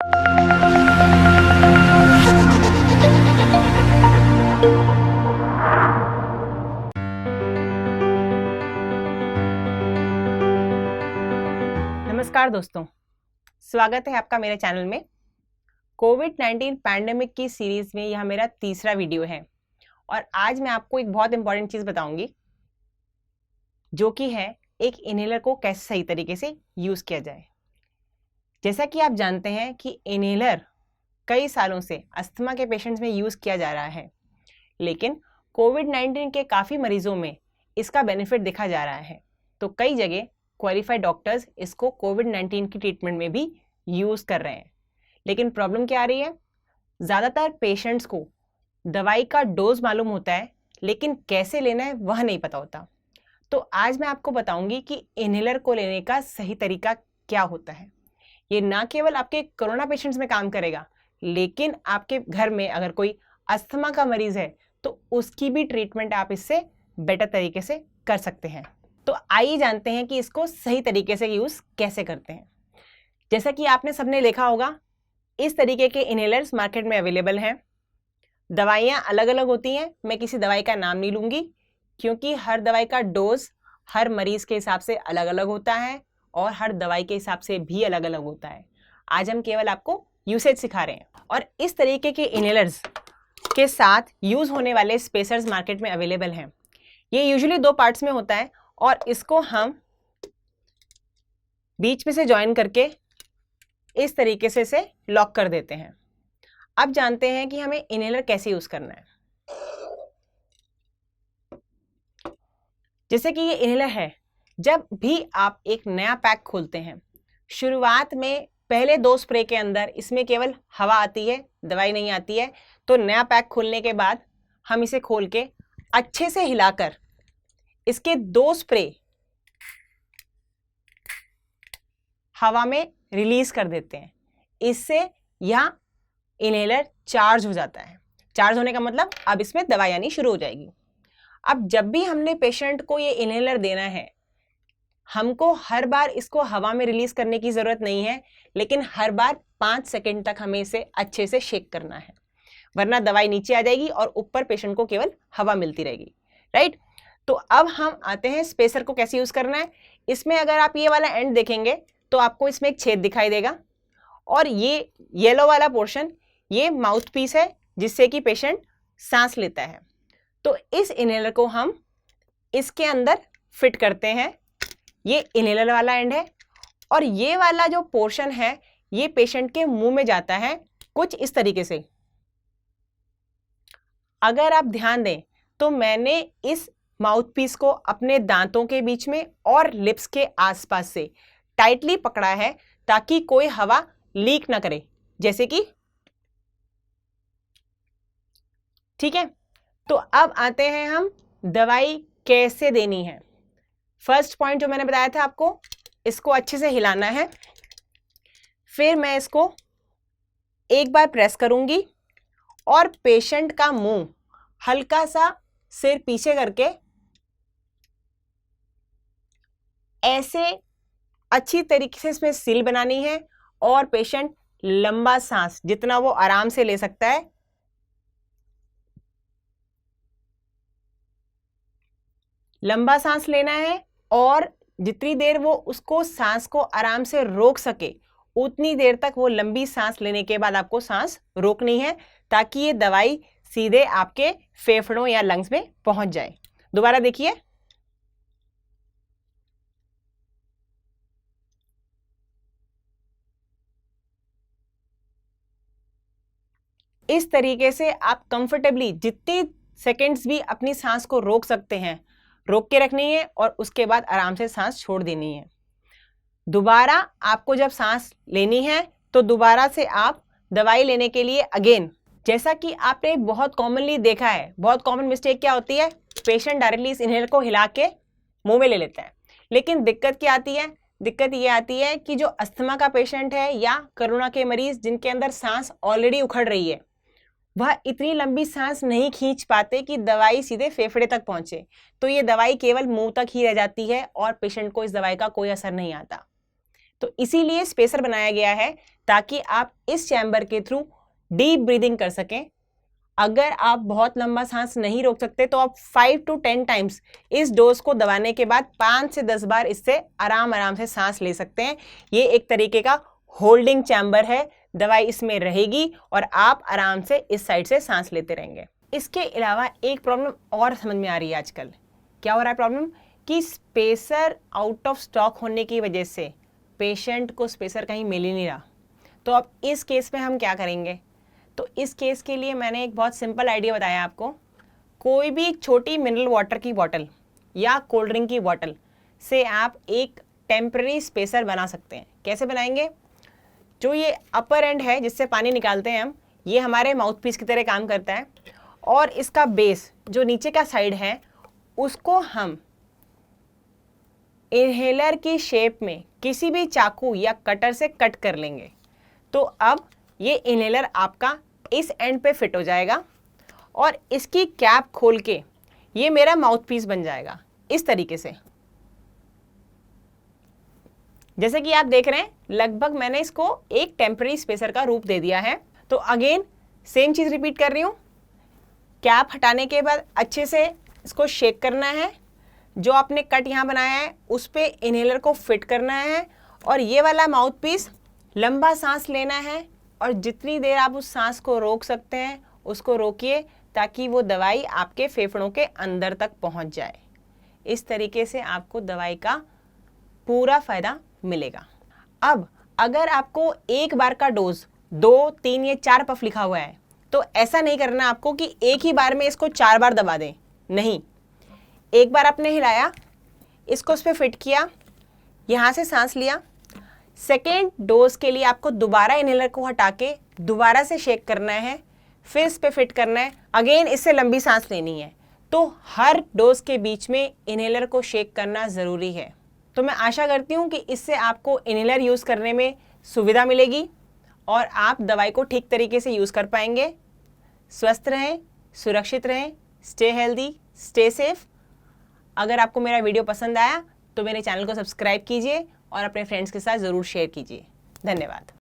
नमस्कार दोस्तों, स्वागत है आपका मेरे चैनल में। कोविड-19 पैंडेमिक की सीरीज में यह मेरा तीसरा वीडियो है और आज मैं आपको एक बहुत इंपॉर्टेंट चीज़ बताऊंगी, जो कि है एक इनहेलर को कैसे सही तरीके से यूज़ किया जाए। जैसा कि आप जानते हैं कि इनहेलर कई सालों से अस्थमा के पेशेंट्स में यूज़ किया जा रहा है, लेकिन कोविड-19 के काफ़ी मरीजों में इसका बेनिफिट दिखा जा रहा है। तो कई जगह क्वालिफाइड डॉक्टर्स इसको कोविड-19 की ट्रीटमेंट में भी यूज़ कर रहे हैं। लेकिन प्रॉब्लम क्या आ रही है? ज़्यादातर पेशेंट्स को दवाई का डोज मालूम होता है, लेकिन कैसे लेना है वह नहीं पता होता। तो आज मैं आपको बताऊंगी कि इनहेलर को लेने का सही तरीका क्या होता है। ये ना केवल आपके कोरोना पेशेंट्स में काम करेगा, लेकिन आपके घर में अगर कोई अस्थमा का मरीज है तो उसकी भी ट्रीटमेंट आप इससे बेटर तरीके से कर सकते हैं। तो आइए जानते हैं कि इसको सही तरीके से यूज़ कैसे करते हैं। जैसा कि आपने सबने देखा होगा, इस तरीके के इनहेलर्स मार्केट में अवेलेबल हैं। दवाइयाँ अलग अलग होती हैं। मैं किसी दवाई का नाम नहीं लूँगी, क्योंकि हर दवाई का डोज हर मरीज़ के हिसाब से अलग अलग होता है और हर दवाई के हिसाब से भी अलग अलग होता है। आज हम केवल आपको यूसेज सिखा रहे हैं। और इस तरीके के इनहेलर्स के साथ यूज़ होने वाले स्पेसर्स मार्केट में अवेलेबल हैं। ये यूजुअली 2 पार्ट्स में होता है और इसको हम बीच में से ज्वाइन करके इस तरीके से इसे लॉक कर देते हैं। अब जानते हैं कि हमें इनहेलर कैसे यूज करना है। जैसे कि ये इनहेलर है, जब भी आप एक नया पैक खोलते हैं, शुरुआत में पहले 2 स्प्रे के अंदर इसमें केवल हवा आती है, दवाई नहीं आती है। तो नया पैक खोलने के बाद हम इसे खोल के अच्छे से हिलाकर इसके 2 स्प्रे हवा में रिलीज कर देते हैं। इससे यह इनहेलर चार्ज हो जाता है। चार्ज होने का मतलब अब इसमें दवाई आनी शुरू हो जाएगी। अब जब भी हमने पेशेंट को ये इनहेलर देना है, हमको हर बार इसको हवा में रिलीज करने की जरूरत नहीं है, लेकिन हर बार 5 सेकंड तक हमें इसे अच्छे से शेक करना है, वरना दवाई नीचे आ जाएगी और ऊपर पेशेंट को केवल हवा मिलती रहेगी। राइट? तो अब हम आते हैं स्पेसर को कैसे यूज करना है। इसमें अगर आप ये वाला एंड देखेंगे तो आपको इसमें एक छेद दिखाई देगा और ये येलो वाला पोर्शन ये माउथ पीस है, जिससे कि पेशेंट सांस लेता है। तो इस इनहेलर को हम इसके अंदर फिट करते हैं। ये इनहेलर वाला एंड है और ये वाला जो पोर्शन है ये पेशेंट के मुंह में जाता है कुछ इस तरीके से। अगर आप ध्यान दें तो मैंने इस माउथ पीस को अपने दांतों के बीच में और लिप्स के आसपास से टाइटली पकड़ा है, ताकि कोई हवा लीक ना करे, जैसे कि ठीक है। तो अब आते हैं हम दवाई कैसे देनी है। फर्स्ट पॉइंट जो मैंने बताया था आपको, इसको अच्छे से हिलाना है। फिर मैं इसको एक बार प्रेस करूंगी और पेशेंट का मुंह हल्का सा सिर पीछे करके ऐसे अच्छी तरीके से इसमें सील बनानी है और पेशेंट लंबा सांस जितना वो आराम से ले सकता है लंबा सांस लेना है, और जितनी देर वो उसको सांस को आराम से रोक सके उतनी देर तक वो लंबी सांस लेने के बाद आपको सांस रोकनी है, ताकि ये दवाई सीधे आपके फेफड़ों या लंग्स में पहुंच जाए। दोबारा देखिए, इस तरीके से आप कंफर्टेबली जितनी सेकंड्स भी अपनी सांस को रोक सकते हैं रोक के रखनी है और उसके बाद आराम से सांस छोड़ देनी है। दोबारा आपको जब सांस लेनी है तो दोबारा से आप दवाई लेने के लिए अगेन, जैसा कि आपने बहुत कॉमनली देखा है, बहुत कॉमन मिस्टेक क्या होती है, पेशेंट डायरेक्टली इस इनहेलर को हिला के मुंह में ले लेता है। लेकिन दिक्कत क्या आती है? दिक्कत ये आती है कि जो अस्थमा का पेशेंट है या कोरोना के मरीज जिनके अंदर सांस ऑलरेडी उखड़ रही है, वह इतनी लंबी सांस नहीं खींच पाते कि दवाई सीधे फेफड़े तक पहुंचे। तो ये दवाई केवल मुंह तक ही रह जाती है और पेशेंट को इस दवाई का कोई असर नहीं आता। तो इसीलिए स्पेसर बनाया गया है ताकि आप इस चैम्बर के थ्रू डीप ब्रीदिंग कर सकें। अगर आप बहुत लंबा सांस नहीं रोक सकते तो आप 5 to 10 टाइम्स इस डोज को दबाने के बाद 5 से 10 बार इससे आराम से सांस ले सकते हैं। ये एक तरीके का होल्डिंग चैम्बर है, दवाई इसमें रहेगी और आप आराम से इस साइड से सांस लेते रहेंगे। इसके अलावा एक प्रॉब्लम और समझ में आ रही है आजकल। क्या हो रहा है प्रॉब्लम कि स्पेसर आउट ऑफ स्टॉक होने की वजह से पेशेंट को स्पेसर कहीं मिल ही नहीं रहा। तो अब इस केस में हम क्या करेंगे? तो इस केस के लिए मैंने एक बहुत सिंपल आइडिया बताया आपको। कोई भी एक छोटी मिनरल वाटर की बॉटल या कोल्ड ड्रिंक की बॉटल से आप एक टेम्पररी स्पेसर बना सकते हैं। कैसे बनाएंगे? जो ये अपर एंड है जिससे पानी निकालते हैं हम, ये हमारे माउथ पीस की तरह काम करता है और इसका बेस जो नीचे का साइड है उसको हम इनहेलर की शेप में किसी भी चाकू या कटर से कट कर लेंगे। तो अब ये इनहेलर आपका इस एंड पे फिट हो जाएगा और इसकी कैप खोल के ये मेरा माउथ पीस बन जाएगा इस तरीके से। जैसे कि आप देख रहे हैं, लगभग मैंने इसको एक टेम्पररी स्पेसर का रूप दे दिया है। तो अगेन सेम चीज़ रिपीट कर रही हूँ। कैप हटाने के बाद अच्छे से इसको शेक करना है, जो आपने कट यहाँ बनाया है उस पे इनहेलर को फिट करना है और ये वाला माउथ पीस लंबा सांस लेना है और जितनी देर आप उस सांस को रोक सकते हैं उसको रोकिए ताकि वो दवाई आपके फेफड़ों के अंदर तक पहुंच जाए। इस तरीके से आपको दवाई का पूरा फायदा मिलेगा। अब अगर आपको एक बार का डोज 2, 3 या 4 पफ लिखा हुआ है तो ऐसा नहीं करना आपको कि एक ही बार में इसको 4 बार दबा दें। नहीं, एक बार आपने हिलाया, इसको उस पर फिट किया, यहाँ से सांस लिया, सेकेंड डोज के लिए आपको दोबारा इनहेलर को हटा के दोबारा से शेक करना है, फिर इस पे फिट करना है, अगेन इससे लंबी सांस लेनी है। तो हर डोज के बीच में इनहेलर को शेक करना ज़रूरी है। तो मैं आशा करती हूँ कि इससे आपको इनहेलर यूज़ करने में सुविधा मिलेगी और आप दवाई को ठीक तरीके से यूज़ कर पाएंगे। स्वस्थ रहें, सुरक्षित रहें, स्टे हेल्दी, स्टे सेफ। अगर आपको मेरा वीडियो पसंद आया तो मेरे चैनल को सब्सक्राइब कीजिए और अपने फ्रेंड्स के साथ ज़रूर शेयर कीजिए। धन्यवाद।